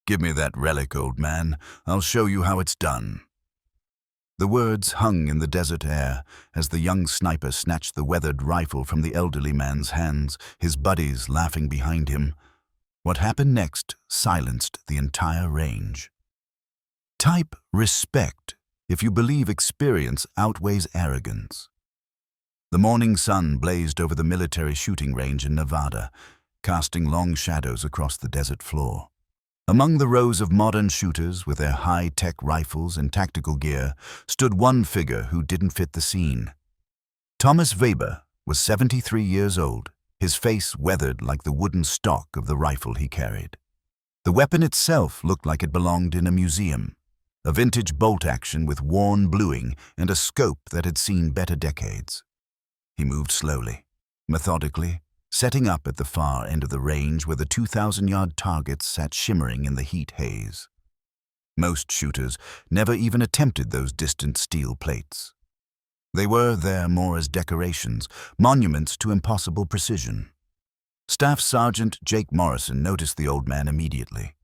"Give me that relic, old man. I'll show you how it's done." The words hung in the desert air as the young sniper snatched the weathered rifle from the elderly man's hands, his buddies laughing behind him. What happened next silenced the entire range. Type respect if you believe experience outweighs arrogance. The morning sun blazed over the military shooting range in Nevada, casting long shadows across the desert floor. Among the rows of modern shooters with their high-tech rifles and tactical gear stood one figure who didn't fit the scene. Thomas Weber was 73 years old, his face weathered like the wooden stock of the rifle he carried. The weapon itself looked like it belonged in a museum, a vintage bolt action with worn bluing and a scope that had seen better decades. He moved slowly, methodically, setting up at the far end of the range where the 2,000-yard targets sat shimmering in the heat haze. Most shooters never even attempted those distant steel plates. They were there more as decorations, monuments to impossible precision. Staff Sergeant Jake Morrison noticed the old man immediately.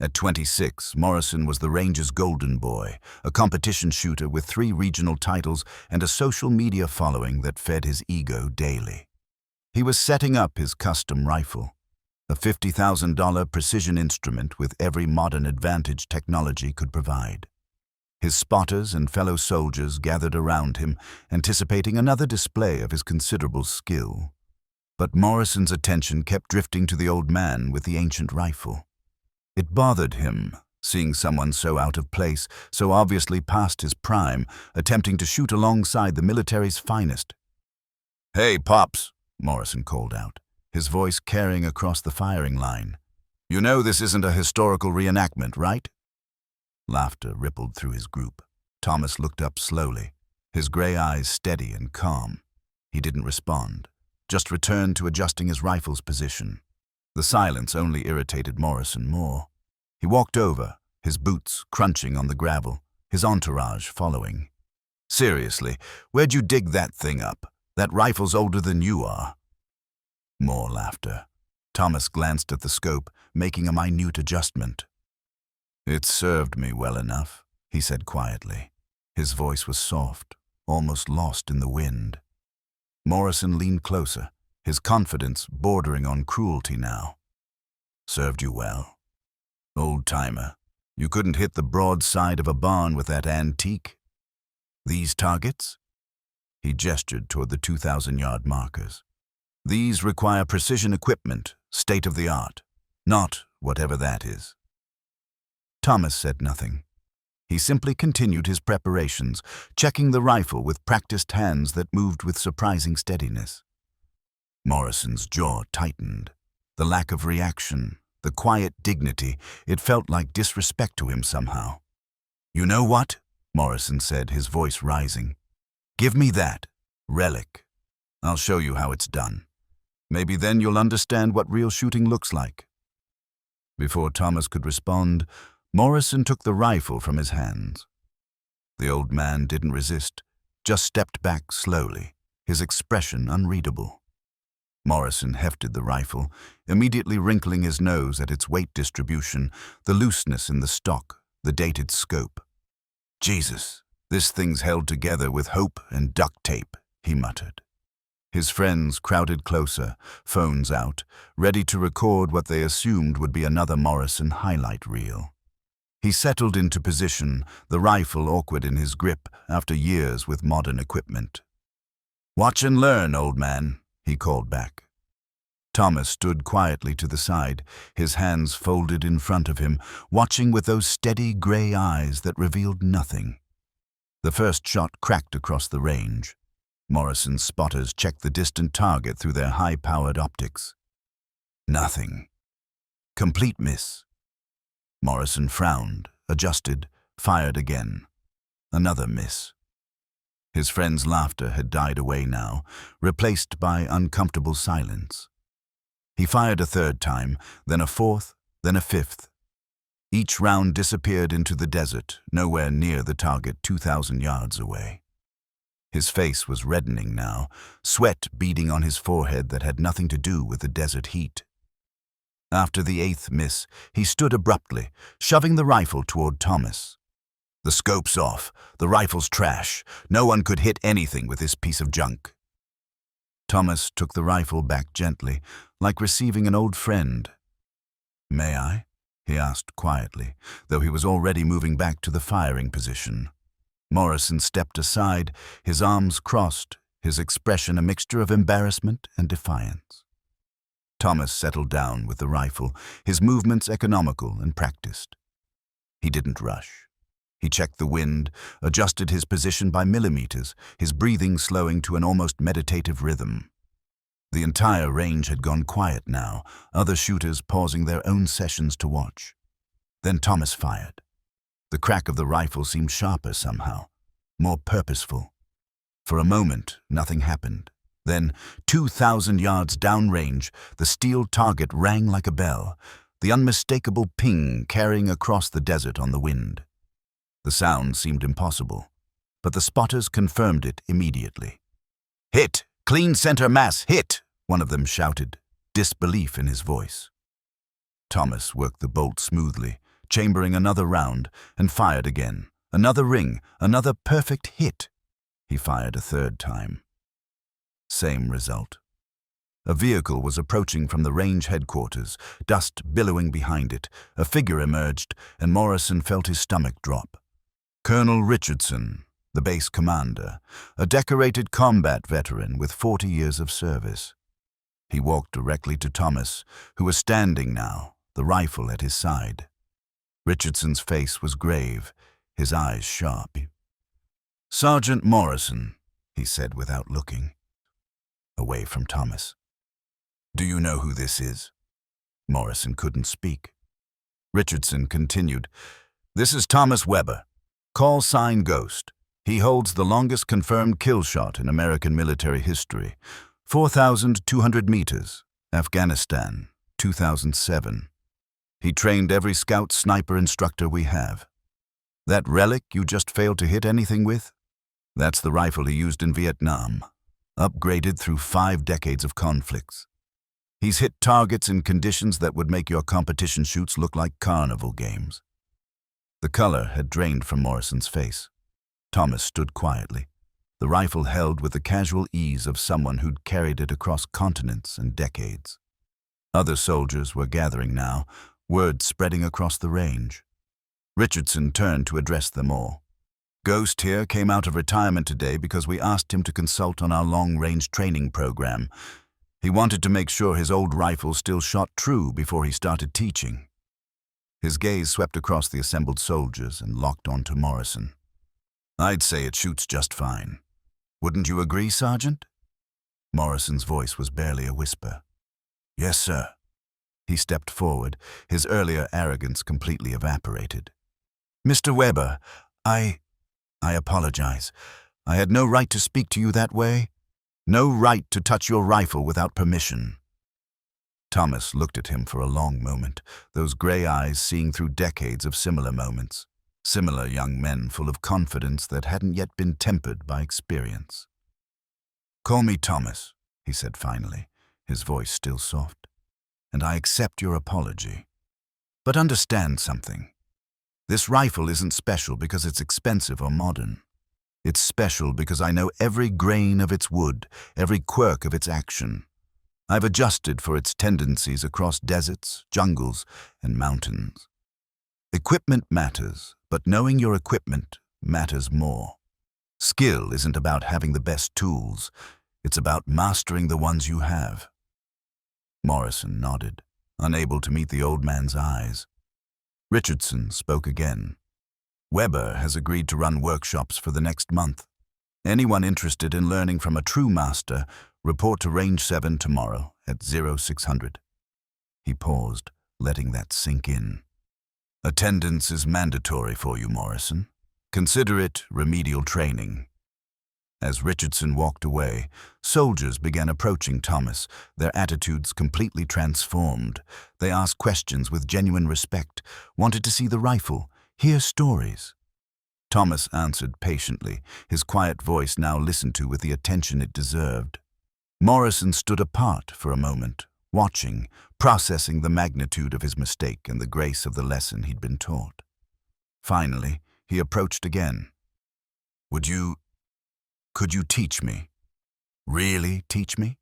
At 26, Morrison was the range's golden boy, a competition shooter with 3 regional titles and a social media following that fed his ego daily. He was setting up his custom rifle, a $50,000 precision instrument with every modern advantage technology could provide. His spotters and fellow soldiers gathered around him, anticipating another display of his considerable skill. But Morrison's attention kept drifting to the old man with the ancient rifle. It bothered him, seeing someone so out of place, so obviously past his prime, attempting to shoot alongside the military's finest. "Hey, Pops," Morrison called out, his voice carrying across the firing line. "You know this isn't a historical reenactment, right?" Laughter rippled through his group. Thomas looked up slowly, his gray eyes steady and calm. He didn't respond, just returned to adjusting his rifle's position. The silence only irritated Morrison more. He walked over, his boots crunching on the gravel, his entourage following. "Seriously, where'd you dig that thing up? That rifle's older than you are." More laughter. Thomas glanced at the scope, making a minute adjustment. "It served me well enough," he said quietly. His voice was soft, almost lost in the wind. Morrison leaned closer, his confidence bordering on cruelty now. "Served you well. Old-timer, you couldn't hit the broad side of a barn with that antique. These targets?" He gestured toward the 2,000-yard markers. "These require precision equipment, state-of-the-art, not whatever that is." Thomas said nothing. He simply continued his preparations, checking the rifle with practiced hands that moved with surprising steadiness. Morrison's jaw tightened. The lack of reaction, the quiet dignity, it felt like disrespect to him somehow. "You know what?" Morrison said, his voice rising. "Give me that relic. I'll show you how it's done. Maybe then you'll understand what real shooting looks like." Before Thomas could respond, Morrison took the rifle from his hands. The old man didn't resist, just stepped back slowly, his expression unreadable. Morrison hefted the rifle, immediately wrinkling his nose at its weight distribution, the looseness in the stock, the dated scope. "Jesus, this thing's held together with hope and duct tape," he muttered. His friends crowded closer, phones out, ready to record what they assumed would be another Morrison highlight reel. He settled into position, the rifle awkward in his grip after years with modern equipment. "Watch and learn, old man," he called back. Thomas stood quietly to the side, his hands folded in front of him, watching with those steady gray eyes that revealed nothing. The first shot cracked across the range. Morrison's spotters checked the distant target through their high-powered optics. Nothing. Complete miss. Morrison frowned, adjusted, fired again. Another miss. His friend's laughter had died away now, replaced by uncomfortable silence. He fired a third time, then a fourth, then a fifth. Each round disappeared into the desert, nowhere near the target 2,000 yards away. His face was reddening now, sweat beading on his forehead that had nothing to do with the desert heat. After the eighth miss, he stood abruptly, shoving the rifle toward Thomas. "The scope's off. The rifle's trash. No one could hit anything with this piece of junk." Thomas took the rifle back gently, like receiving an old friend. "May I?" he asked quietly, though he was already moving back to the firing position. Morrison stepped aside, his arms crossed, his expression a mixture of embarrassment and defiance. Thomas settled down with the rifle, his movements economical and practiced. He didn't rush. He checked the wind, adjusted his position by millimeters, his breathing slowing to an almost meditative rhythm. The entire range had gone quiet now, other shooters pausing their own sessions to watch. Then Thomas fired. The crack of the rifle seemed sharper somehow, more purposeful. For a moment, nothing happened. Then, 2,000 yards downrange, the steel target rang like a bell, the unmistakable ping carrying across the desert on the wind. The sound seemed impossible, but the spotters confirmed it immediately. "Hit! Clean center mass! Hit!" one of them shouted, disbelief in his voice. Thomas worked the bolt smoothly, chambering another round, and fired again. Another ring, another perfect hit. He fired a third time. Same result. A vehicle was approaching from the range headquarters, dust billowing behind it. A figure emerged, and Morrison felt his stomach drop. Colonel Richardson, the base commander, a decorated combat veteran with 40 years of service. He walked directly to Thomas, who was standing now, the rifle at his side. Richardson's face was grave, his eyes sharp. "Sergeant Morrison," he said without looking, away from Thomas. "Do you know who this is?" Morrison couldn't speak. Richardson continued, "This is Thomas Weber, call sign Ghost. He holds the longest confirmed kill shot in American military history. 4,200 meters, Afghanistan, 2007. He trained every scout sniper instructor we have. That relic you just failed to hit anything with? That's the rifle he used in Vietnam, upgraded through 5 decades of conflicts. He's hit targets in conditions that would make your competition shoots look like carnival games." The color had drained from Morrison's face. Thomas stood quietly, the rifle held with the casual ease of someone who'd carried it across continents and decades. Other soldiers were gathering now, word spreading across the range. Richardson turned to address them all. "Ghost here came out of retirement today because we asked him to consult on our long-range training program. He wanted to make sure his old rifle still shot true before he started teaching." His gaze swept across the assembled soldiers and locked onto Morrison. "I'd say it shoots just fine. Wouldn't you agree, Sergeant?" Morrison's voice was barely a whisper. "Yes, sir." He stepped forward, his earlier arrogance completely evaporated. "Mr. Weber, I apologize. I had no right to speak to you that way. No right to touch your rifle without permission." Thomas looked at him for a long moment, those gray eyes seeing through decades of similar moments. Similar young men full of confidence that hadn't yet been tempered by experience. "Call me Thomas," he said finally, his voice still soft. "And I accept your apology. But understand something. This rifle isn't special because it's expensive or modern. It's special because I know every grain of its wood, every quirk of its action. I've adjusted for its tendencies across deserts, jungles, and mountains. Equipment matters, but knowing your equipment matters more. Skill isn't about having the best tools, it's about mastering the ones you have." Morrison nodded, unable to meet the old man's eyes. Richardson spoke again. "Weber has agreed to run workshops for the next month. Anyone interested in learning from a true master, report to Range 7 tomorrow at 0600. He paused, letting that sink in. "Attendance is mandatory for you, Morrison. Consider it remedial training." As Richardson walked away, soldiers began approaching Thomas, their attitudes completely transformed. They asked questions with genuine respect, wanted to see the rifle, hear stories. Thomas answered patiently, his quiet voice now listened to with the attention it deserved. Morrison stood apart for a moment, watching, processing the magnitude of his mistake and the grace of the lesson he'd been taught. Finally, he approached again. Could you teach me? Really teach me?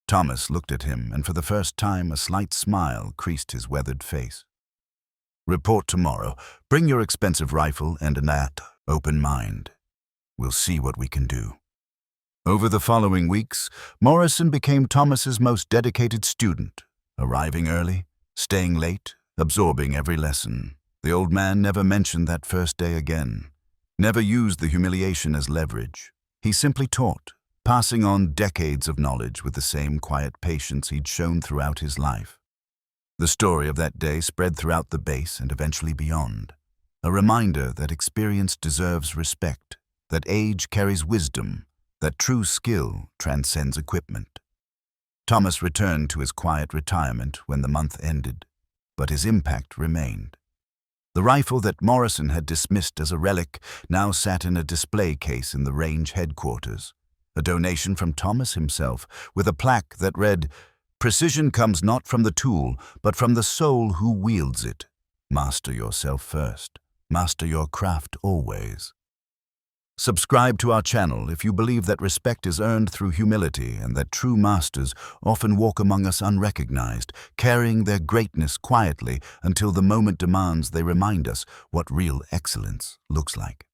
Thomas looked at him, and for the first time a slight smile creased his weathered face. Report tomorrow. Bring your expensive rifle and an open mind. We'll see what we can do. Over the following weeks, Morrison became Thomas's most dedicated student, arriving early, staying late, absorbing every lesson. The old man never mentioned that first day again, never used the humiliation as leverage. He simply taught, passing on decades of knowledge with the same quiet patience he'd shown throughout his life. The story of that day spread throughout the base and eventually beyond, a reminder that experience deserves respect, that age carries wisdom, that true skill transcends equipment. Thomas returned to his quiet retirement when the month ended, but his impact remained. The rifle that Morrison had dismissed as a relic now sat in a display case in the range headquarters, a donation from Thomas himself, with a plaque that read, "Precision comes not from the tool, but from the soul who wields it. Master yourself first. Master your craft always." Subscribe to our channel if you believe that respect is earned through humility and that true masters often walk among us unrecognized, carrying their greatness quietly until the moment demands they remind us what real excellence looks like.